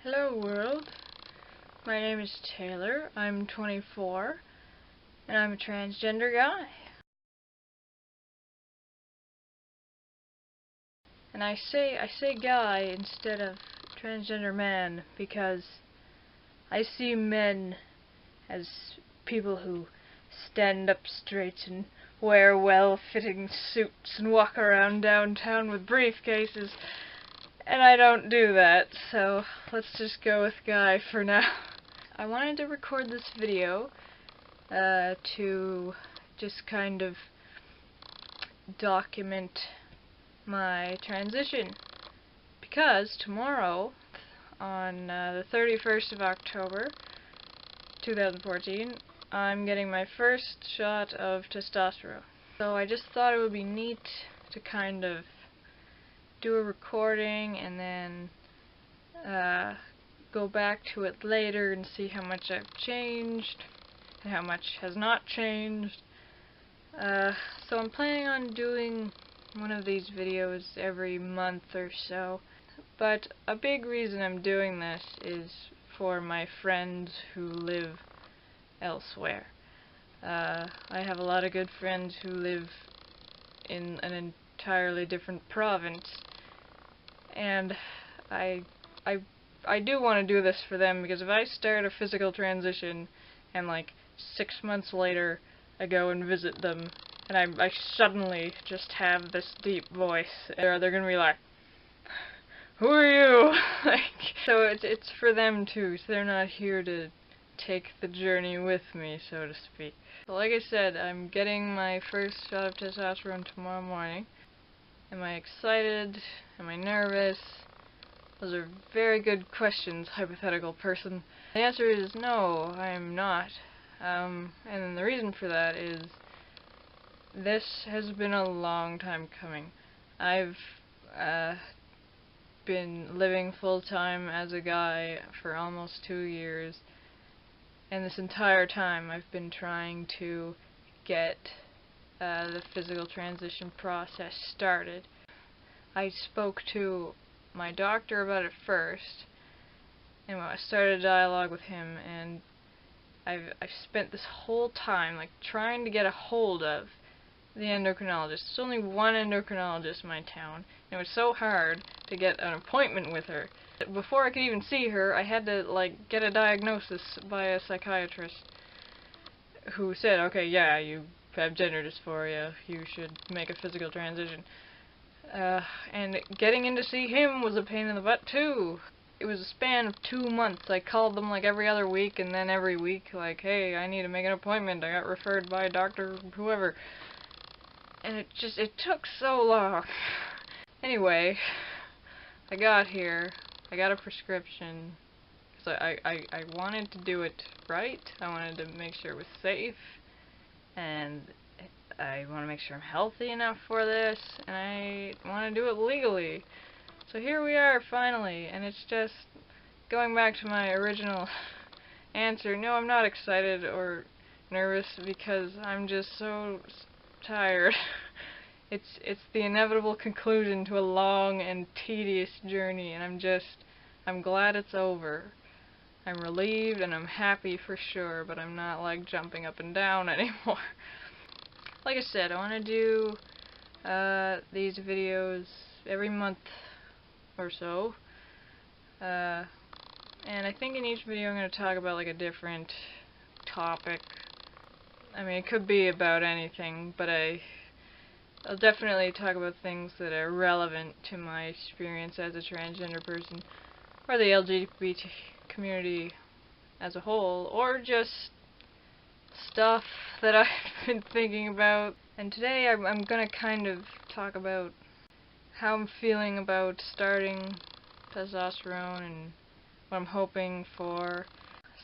Hello world, my name is Taylor, I'm 24, and I'm a transgender guy. And I say guy instead of transgender man because I see men as people who stand up straight and wear well-fitting suits and walk around downtown with briefcases, and I don't do that, so let's just go with guy for now. I wanted to record this video to just kind of document my transition, because tomorrow, on the 31st of October 2014, I'm getting my first shot of testosterone. So I just thought it would be neat to kind of do a recording and then go back to it later and see how much I've changed and how much has not changed. So I'm planning on doing one of these videos every month or so, but a big reason I'm doing this is for my friends who live elsewhere. I have a lot of good friends who live in an entirely different province, and I do want to do this for them, because if I start a physical transition and like 6 months later I go and visit them and I suddenly just have this deep voice, they're gonna be like, who are you? So it's for them too, so they're not here to take the journey with me, so to speak. So like I said, I'm getting my first shot of testosterone tomorrow morning. Am I excited? Am I nervous? Those are very good questions, hypothetical person. The answer is no, I'm not. And the reason for that is this has been a long time coming. I've been living full-time as a guy for almost 2 years, and this entire time I've been trying to get the physical transition process started. I spoke to my doctor about it first, and I started a dialogue with him, and I've spent this whole time like trying to get a hold of the endocrinologist. There's only one endocrinologist in my town, and it was so hard to get an appointment with her. Before I could even see her, I had to like get a diagnosis by a psychiatrist who said, okay, yeah, you have gender dysphoria, you should make a physical transition. And getting in to see him was a pain in the butt too. It was a span of 2 months. I called them like every other week, and then every week like, hey, I need to make an appointment, I got referred by Dr. whoever. And it took so long. Anyway, I got here, I got a prescription, because I wanted to do it right. I wanted to make sure it was safe, and I want to make sure I'm healthy enough for this, and I want to do it legally. So here we are finally, and it's just going back to my original answer. No, I'm not excited or nervous because I'm just so tired. It's the inevitable conclusion to a long and tedious journey, and I'm glad it's over. I'm relieved and I'm happy for sure, but I'm not like jumping up and down anymore. Like I said, I want to do these videos every month or so, and I think in each video I'm going to talk about like a different topic. I mean, it could be about anything, but I'll definitely talk about things that are relevant to my experience as a transgender person, or the LGBT community as a whole, or just stuff that I've been thinking about. And today I'm gonna kind of talk about how I'm feeling about starting testosterone and what I'm hoping for.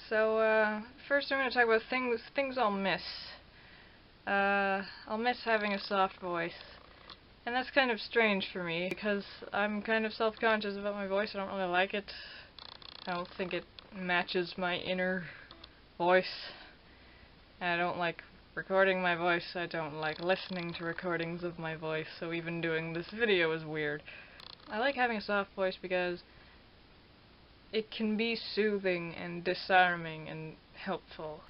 So first I'm gonna talk about things I'll miss. I'll miss having a soft voice, and that's kind of strange for me because I'm kind of self-conscious about my voice. I don't really like it. I don't think it matches my inner voice. I don't like recording my voice. I don't like listening to recordings of my voice, so even doing this video is weird. I like having a soft voice because it can be soothing and disarming and helpful.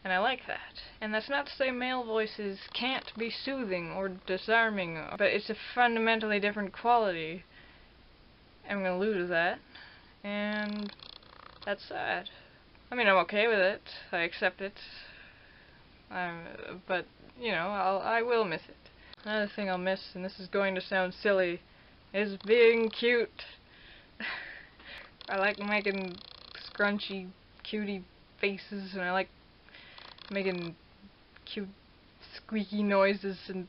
And I like that. And that's not to say male voices can't be soothing or disarming, but it's a fundamentally different quality. I'm gonna lose that, and that's sad. I mean, I'm okay with it. I accept it. But, you know, I will miss it. Another thing I'll miss, and this is going to sound silly, is being cute. I like making scrunchy, cutie faces, and I like making cute, squeaky noises, and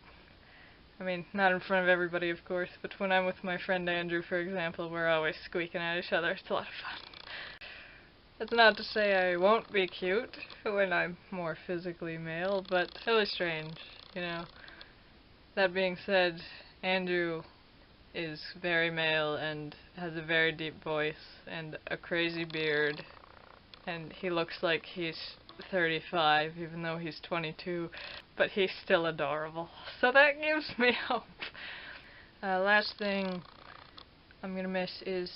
I mean, not in front of everybody, of course, but when I'm with my friend Andrew, for example, we're always squeaking at each other. It's a lot of fun. That's not to say I won't be cute when I'm more physically male, but it's really strange, you know. That being said, Andrew is very male and has a very deep voice and a crazy beard, and he looks like he's 35 even though he's 22, but he's still adorable, so that gives me hope. Last thing I'm gonna miss is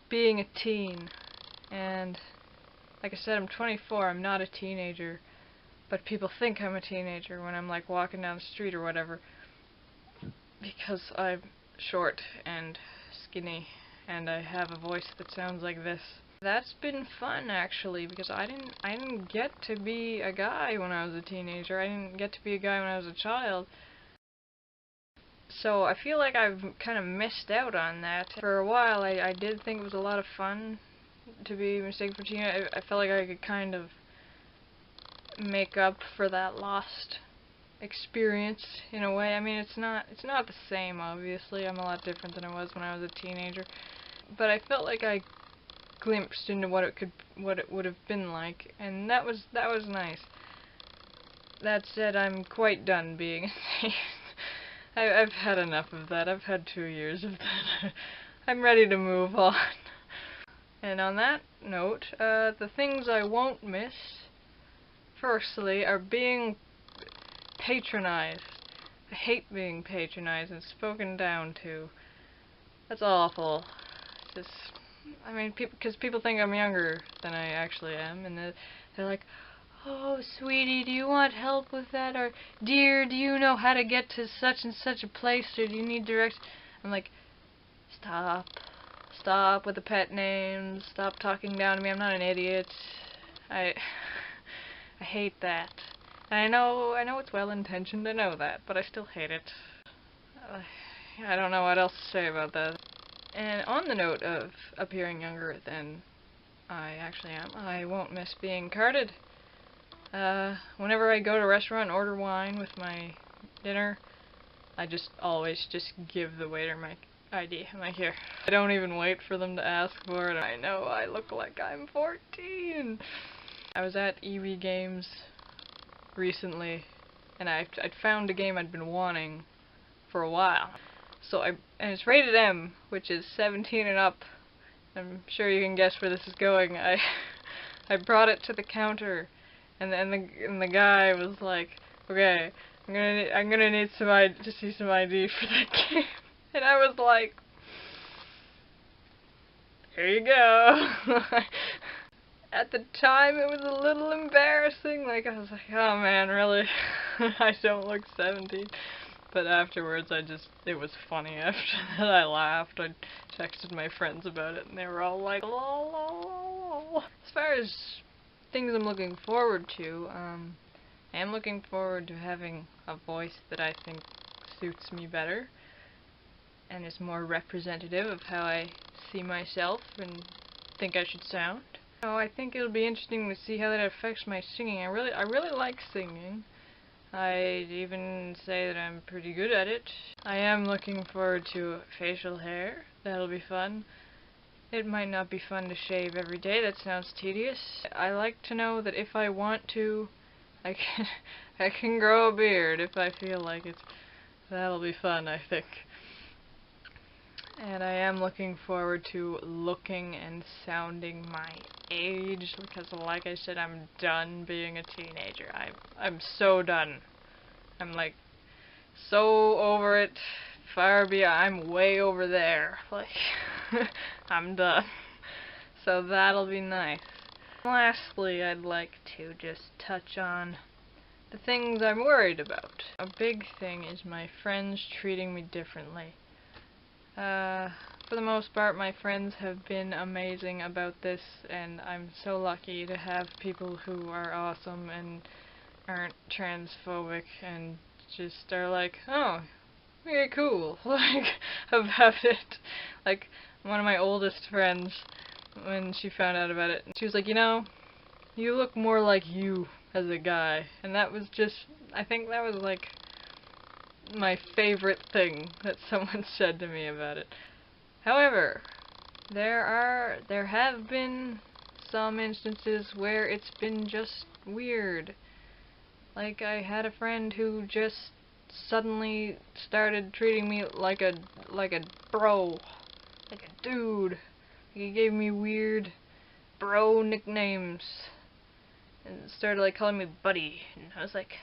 being a teen, and like I said, I'm 24, I'm not a teenager, but people think I'm a teenager when I'm like walking down the street or whatever, because I'm short and skinny and I have a voice that sounds like this. That's been fun, actually, because I didn't get to be a guy when I was a teenager. I didn't get to be a guy when I was a child. So I feel like I've kind of missed out on that. For a while, I did think it was a lot of fun to be mistaken for teen. I felt like I could kind of make up for that lost experience in a way. I mean, it's not the same, obviously. I'm a lot different than I was when I was a teenager. But I felt like I glimpsed into what it would have been like, and that was nice. That said, I'm quite done being a teen. I've had enough of that. I've had 2 years of that. I'm ready to move on. And on that note, the things I won't miss, firstly, are being patronized. I hate being patronized and spoken down to. That's awful. Just, I mean, because people think I'm younger than I actually am, and they're like, "Oh, sweetie, do you want help with that?" Or, "Dear, do you know how to get to such and such a place, or do you need directions?" I'm like, stop. Stop with the pet names. Stop talking down to me. I'm not an idiot. I hate that. And I know it's well-intentioned, I know that, but I still hate it. I don't know what else to say about that. And on the note of appearing younger than I actually am, I won't miss being carded. Whenever I go to a restaurant and order wine with my dinner, I just always give the waiter my ID. I'm like, here. I don't even wait for them to ask for it. I know I look like I'm 14. I was at EB Games recently, and I'd found a game I'd been wanting for a while. And it's rated M, which is 17 and up. I'm sure you can guess where this is going. I brought it to the counter, and the guy was like, "Okay, I'm gonna need to see some ID for that game." And I was like, "Here you go." At the time, it was a little embarrassing. Like, I was like, "Oh man, really? I don't look 17." But afterwards, it was funny after that. I laughed. I texted my friends about it, and they were all like, "Lol, lol, lol, lol." As far as things I'm looking forward to, I am looking forward to having a voice that I think suits me better and is more representative of how I see myself and think I should sound. I think it'll be interesting to see how that affects my singing. I really like singing. I'd even say that I'm pretty good at it. I am looking forward to facial hair. That'll be fun. It might not be fun to shave every day. That sounds tedious. I like to know that if I want to, I can grow a beard if I feel like it. That'll be fun, I think. And I am looking forward to looking and sounding my age, because like I said, I'm done being a teenager. I'm so done. I'm like so over it, far beyond. I'm way over there. Like, I'm done. So that'll be nice. Lastly, I'd like to just touch on the things I'm worried about. A big thing is my friends treating me differently. For the most part, my friends have been amazing about this, and I'm so lucky to have people who are awesome and aren't transphobic and just are like, oh, very cool, like, about it. Like, one of my oldest friends, when she found out about it, she was like, you know, you look more like you as a guy. And that was just, I think that was like my favorite thing that someone said to me about it. However, there have been some instances where it's been just weird. Like, I had a friend who just suddenly started treating me like a bro, like a dude. He gave me weird bro nicknames and started like calling me buddy, and I was like,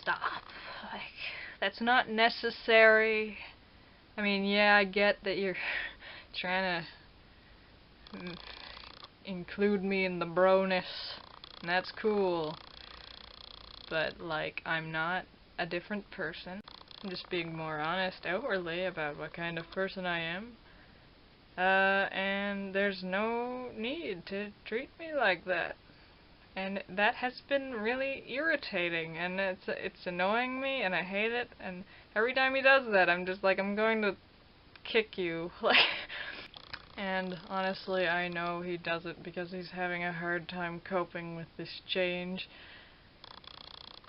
stop, like, that's not necessary. I mean, yeah, I get that you're trying to include me in the broness, and that's cool, but like, I'm not a different person. I'm just being more honest outwardly about what kind of person I am. And there's no need to treat me like that. And that has been really irritating, and it's annoying me, and I hate it, and every time he does that, I'm just like, I'm going to kick you. Like, and honestly, I know he does it because he's having a hard time coping with this change.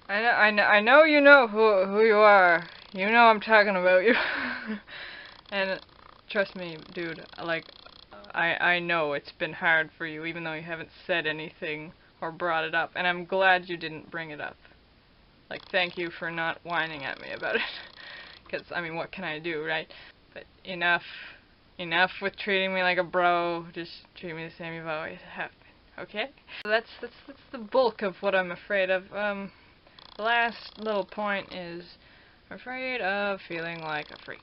I know you know who you are. You know I'm talking about you. And trust me, dude, like, I know it's been hard for you, even though you haven't said anything or brought it up, and I'm glad you didn't bring it up. Like, thank you for not whining at me about it. Because, I mean, what can I do, right? But enough with treating me like a bro. Just treat me the same you've always have been, okay? So that's the bulk of what I'm afraid of. The last little point is, I'm afraid of feeling like a freak.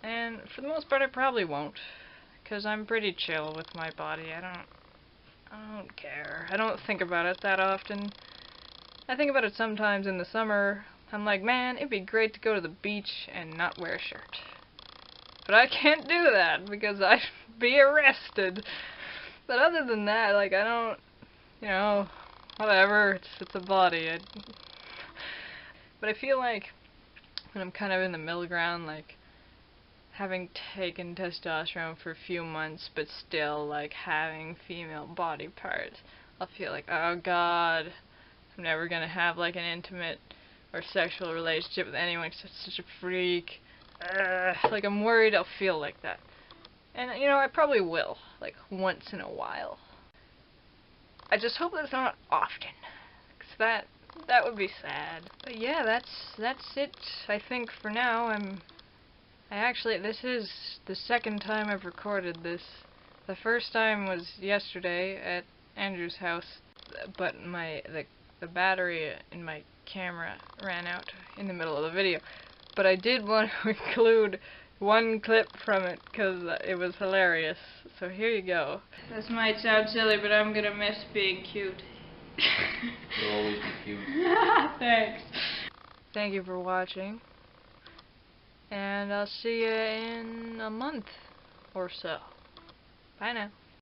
And for the most part, I probably won't, because I'm pretty chill with my body. I don't care. I don't think about it that often. I think about it sometimes in the summer. I'm like, man, it'd be great to go to the beach and not wear a shirt. But I can't do that because I'd be arrested. But other than that, like, I don't, you know, whatever, it's a body. But I feel like when I'm kind of in the middle ground, like, having taken testosterone for a few months, but still, like, having female body parts, I'll feel like, oh god, I'm never gonna have, like, an intimate or sexual relationship with anyone because it's such a freak. Like, I'm worried I'll feel like that. And, you know, I probably will, like, once in a while. I just hope that's not often, because that would be sad. But yeah, that's it, I think, for now. This is the second time I've recorded this. The first time was yesterday at Andrew's house, but the battery in my camera ran out in the middle of the video. But I did want to include one clip from it because it was hilarious. So here you go. This might sound silly, but I'm gonna miss being cute. You'll always be cute. Thanks. Thank you for watching. And I'll see you in a month or so. Bye now.